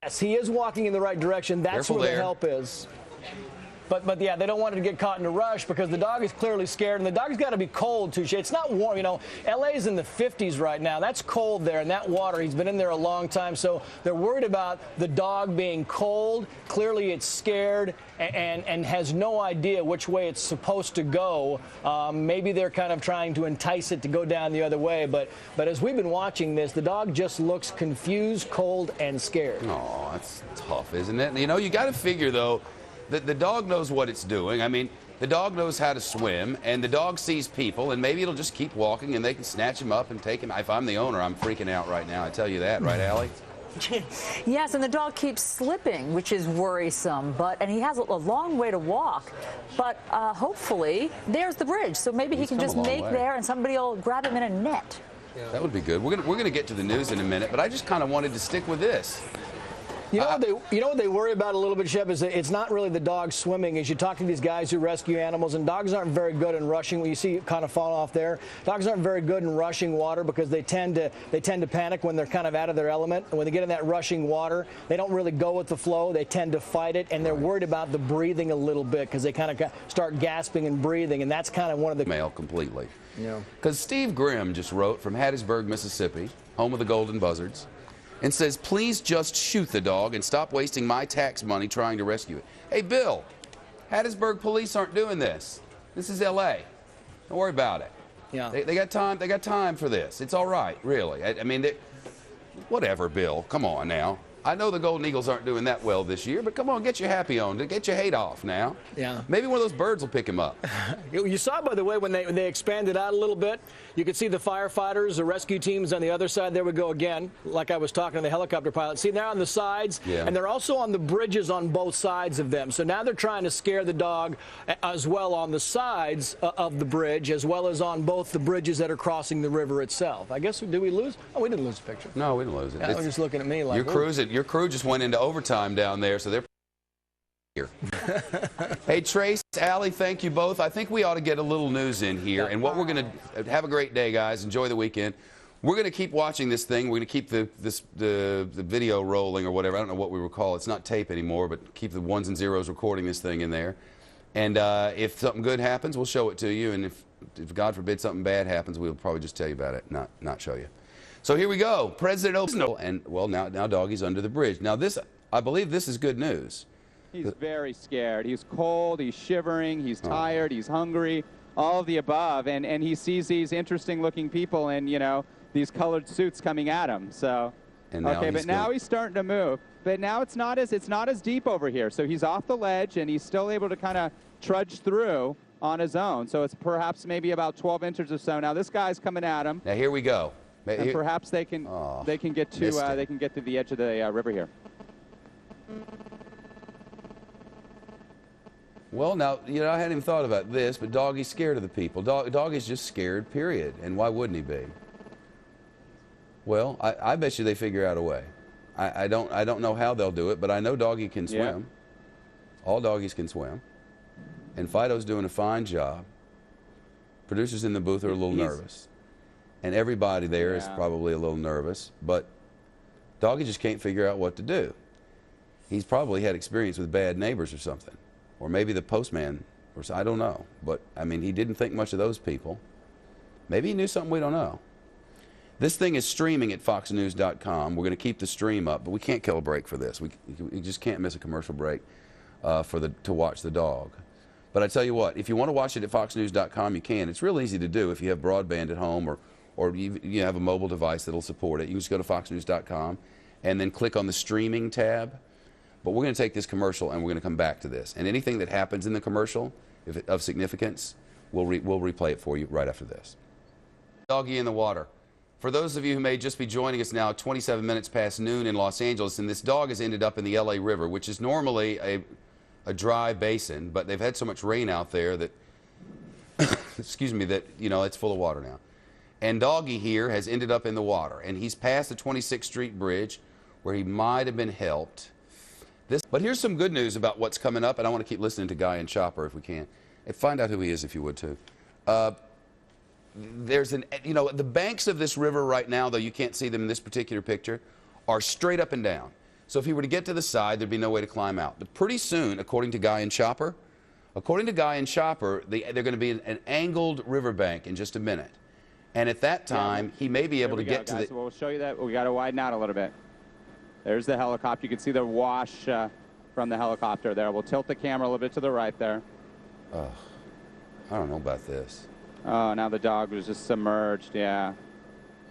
Yes, he is walking in the right direction. That's Careful where there. the help is. But yeah, they don't want it to get caught in a rush because the dog is clearly scared, and the dog's got to be cold, too. It's not warm. You know, L.A.'s in the 50s right now. That's cold there, and that water, he's been in there a long time, so they're worried about the dog being cold. Clearly, it's scared and has no idea which way it's supposed to go. Maybe they're kind of trying to entice it to go down the other way, but as we've been watching this, the dog just looks confused, cold, and scared. Oh, that's tough, isn't it? You know, you got to figure, though, the dog knows what it's doing. I mean, the dog knows how to swim, and the dog sees people, and maybe it'll just keep walking, and they can snatch him up and take him. If I'm the owner, I'm freaking out right now. I tell you that, right, Allie? Yes, and the dog keeps slipping, which is worrisome. And he has a long way to walk. But hopefully, there's the bridge, so maybe he can just make there, and somebody will grab him in a net. Yeah. That would be good. We're gonna get to the news in a minute, but I just kind of wanted to stick with this. You know what they worry about a little bit, Shep, is that it's not really the dog swimming. As you talk to these guys who rescue animals, and dogs aren't very good in rushing. When you see it kind of fall off there, dogs aren't very good in rushing water because they tend to panic when they're kind of out of their element. And when they get in that rushing water, they don't really go with the flow. They tend to fight it, and they're worried about the breathing a little bit because they kind of start gasping and breathing, and that's kind of one of the male completely. Yeah. Because Steve Grimm just wrote from Hattiesburg, Mississippi, home of the Golden Buzzards, and says, please just shoot the dog and stop wasting my tax money trying to rescue it. Hey, Bill, Hattiesburg police aren't doing this. This is L.A. Don't worry about it. Yeah. They got time. They got time for this. It's all right, really. I mean, whatever, Bill. Come on now. I know the Golden Eagles aren't doing that well this year, but come on, get your happy on. Get your hate off now. Yeah. Maybe one of those birds will pick him up. You saw, by the way, when they expanded out a little bit, you could see the firefighters, the rescue teams on the other side. There we go again, like I was talking to the helicopter pilot. See, they're on the sides, and they're also on the bridges on both sides of them. So now they're trying to scare the dog as well on the sides of the bridge, as well as on both the bridges that are crossing the river itself. I guess, did we lose? Oh, we didn't lose the picture. No, we didn't lose it. Yeah, they're just looking at me like, your crew just went into overtime down there, so they're here. Hey, Trace, Allie, thank you both. I think we ought to get a little news in here. And what we're going to have a great day, guys. Enjoy the weekend. We're going to keep watching this thing. We're going to keep the video rolling or whatever. I don't know what we would call it. It's not tape anymore, but keep the ones and zeros recording this thing in there. And if something good happens, we'll show it to you. And if God forbid something bad happens, we'll probably just tell you about it, not show you. So here we go. President Obama, and well, now Doggy's under the bridge. Now this, I believe this is good news. He's very scared. He's cold, he's shivering, he's tired, he's hungry, all of the above. And he sees these interesting looking people in, you know, these colored suits coming at him. So, okay, but now he's starting to move. But now it's not as deep over here. So he's off the ledge and he's still able to kind of trudge through on his own. So it's perhaps maybe about 12 inches or so. Now this guy's coming at him. Now here we go. And perhaps they can get to the edge of the river here. Well, now, you know, I hadn't even thought about this, but Doggy's scared of the people. Doggy's just scared, period. And why wouldn't he be? Well, I bet you they figure out a way. I don't know how they'll do it, but I know Doggy can swim. Yeah. All doggies can swim. And Fido's doing a fine job. Producers in the booth are a little nervous. And everybody there is probably a little nervous, but Doggy just can't figure out what to do. He's probably had experience with bad neighbors or something, or maybe the postman, or I don't know. But I mean, he didn't think much of those people. Maybe he knew something we don't know. This thing is streaming at foxnews.com. We're going to keep the stream up, but we can't kill a break for this. We just can't miss a commercial break to watch the dog. But I tell you what, if you want to watch it at foxnews.com, you can. It's real easy to do if you have broadband at home or you have a mobile device that'll support it. You can just go to foxnews.com and then click on the streaming tab. But we're going to take this commercial and we're going to come back to this. And anything that happens in the commercial of significance, we'll replay it for you right after this. Doggy in the water. For those of you who may just be joining us now, 27 minutes past noon in Los Angeles, and this dog has ended up in the LA River, which is normally a dry basin, but they've had so much rain out there that, excuse me, that, you know, it's full of water now. And Doggy here has ended up in the water, and he's past the 26th Street Bridge where he might have been helped. But here's some good news about what's coming up, and I want to keep listening to Guy and Chopper if we can. And find out who he is if you would too. You know, the banks of this river right now, though you can't see them in this particular picture, are straight up and down. So if he were to get to the side, there'd be no way to climb out. But pretty soon, according to Guy and Chopper, they're going to be an angled riverbank in just a minute. And at that time, he may be able to get to the... So we'll show you that. We got to widen out a little bit. There's the helicopter. You can see the wash from the helicopter there. We'll tilt the camera a little bit to the right there. I don't know about this. Oh, now the dog was just submerged. Yeah.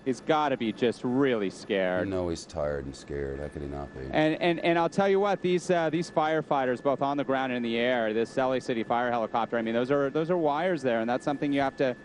He's got to be just really scared. You know he's tired and scared. How could he not be? And I'll tell you what, these firefighters, both on the ground and in the air, this LA City Fire helicopter, I mean, those are wires there, and that's something you have to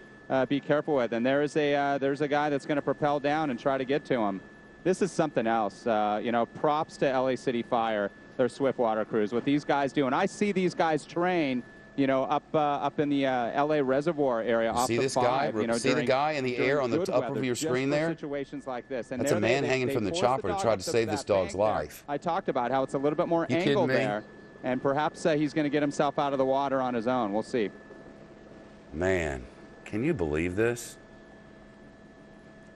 be careful with. And there's a guy that's going to propel down and try to get to him. This is something else. You know, props to LA City Fire, their swift water crews, what these guys do. And I see these guys train, you know, up in the LA Reservoir area. You see this guy? You know, see the guy in the air on the top of your screen there? Situations like this. And that's a man hanging from the chopper to try to save this dog's life. I talked about how it's a little bit more angled there, and perhaps he's going to get himself out of the water on his own. We'll see. Man, can you believe this?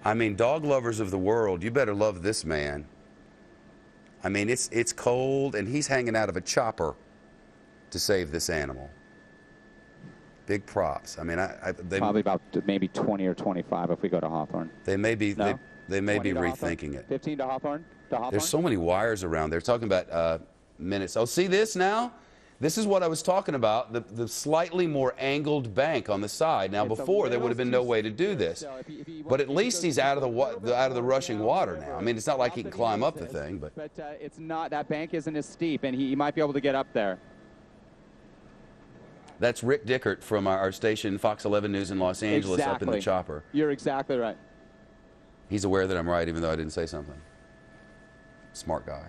I mean, dog lovers of the world, you better love this man. I mean, it's cold, and he's hanging out of a chopper to save this animal. Big props. I mean, they probably about maybe 20 or 25 if we go to Hawthorne. They may be they may be rethinking it. 15 to Hawthorne. There's so many wires around. They're talking about minutes. Oh, see this now? This is what I was talking about. The slightly more angled bank on the side. Now, before there would have been no way to do this, but at least he's out of the rushing water now. I mean, it's not like he can climb up the thing, but it's not. That bank isn't as steep, and he might be able to get up there. That's Rick Dickert from our station, Fox 11 News in Los Angeles, up in the chopper. You're exactly right. He's aware that I'm right, even though I didn't say something. Smart guy.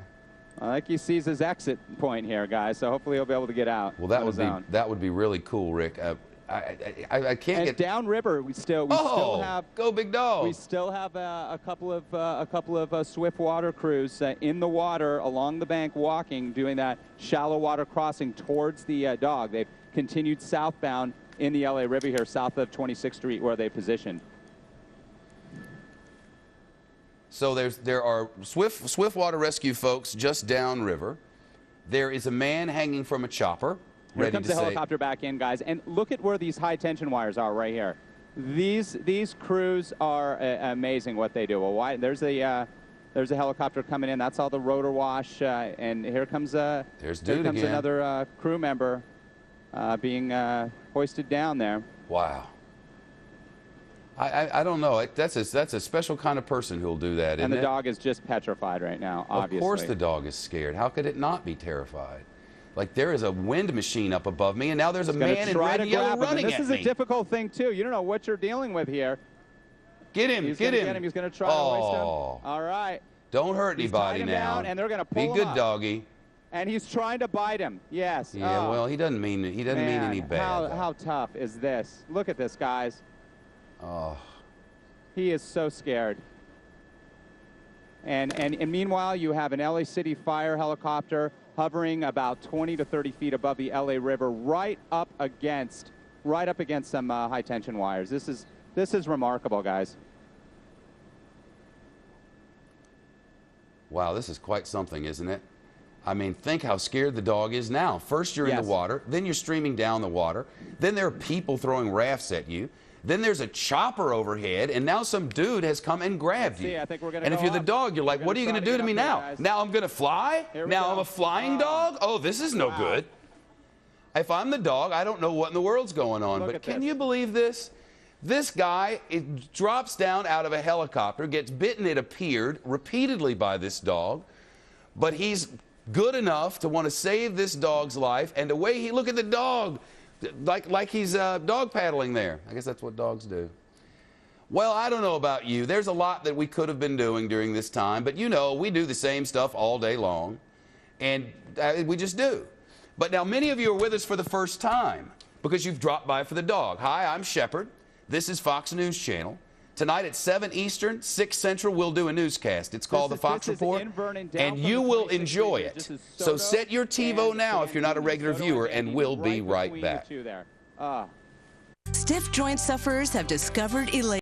I think he sees his exit point here, guys, so hopefully he'll be able to get out. Well, that would be really cool, Rick. I can't get downriver. We still have go big dog. We still have a couple of swift water crews in the water along the bank, walking, doing that shallow water crossing towards the dog. They've continued southbound in the LA River here, south of 26th Street, where they positioned. So there are swift water rescue folks just downriver. There is a man hanging from a chopper. Here comes the helicopter back in, guys, and look at where these high tension wires are right here. These crews are amazing what they do. Well, there's a helicopter coming in. That's all the rotor wash, and here comes another crew member being hoisted down there. Wow. I don't know. That's a special kind of person who'll do that, isn't it? And the dog is just petrified right now, obviously. Of course the dog is scared. How could it not be terrified? Like, there is a wind machine up above me, and now there's a man in red and yellow running at me. This is a difficult thing, too. You don't know what you're dealing with here. Get him, get him. He's going to try to waste him. All right. Don't hurt anybody now. And they're going to pull him up. Be good, doggy. And he's trying to bite him. Yes. Yeah, well, he doesn't mean any bad. How tough is this? Look at this, guys. Oh. He is so scared. And meanwhile, you have an LA City Fire helicopter hovering about 20 to 30 feet above the LA River, right up against some high tension wires. This is remarkable, guys. Wow, this is quite something, isn't it? I mean, think how scared the dog is now. First you're in the water, then you're streaming down the water, then there are people throwing rafts at you. Then there's a chopper overhead, and now some dude has come and grabbed you. I think we're gonna and if you're the dog, you're like, what are you going to do to me now? Guys. Now I'm going to fly? Now I'm a flying dog? Oh, this is no good. If I'm the dog, I don't know what in the world's going on. But can you believe this? This guy drops down out of a helicopter, gets bitten, it appeared, repeatedly by this dog. But he's good enough to want to save this dog's life. And the way look at the dog. Like he's dog paddling there. I guess that's what dogs do. Well, I don't know about you. There's a lot that we could have been doing during this time, but you know, we do the same stuff all day long, and we just do. But now many of you are with us for the first time because you've dropped by for the dog. Hi, I'm Shepard. This is Fox News Channel. Tonight at 7 Eastern, 6 Central, we'll do a newscast. It's called the Fox Report, and you will enjoy it. So set your TiVo now if you're not a regular viewer, and we'll be right back. Stiff joint sufferers have discovered elation.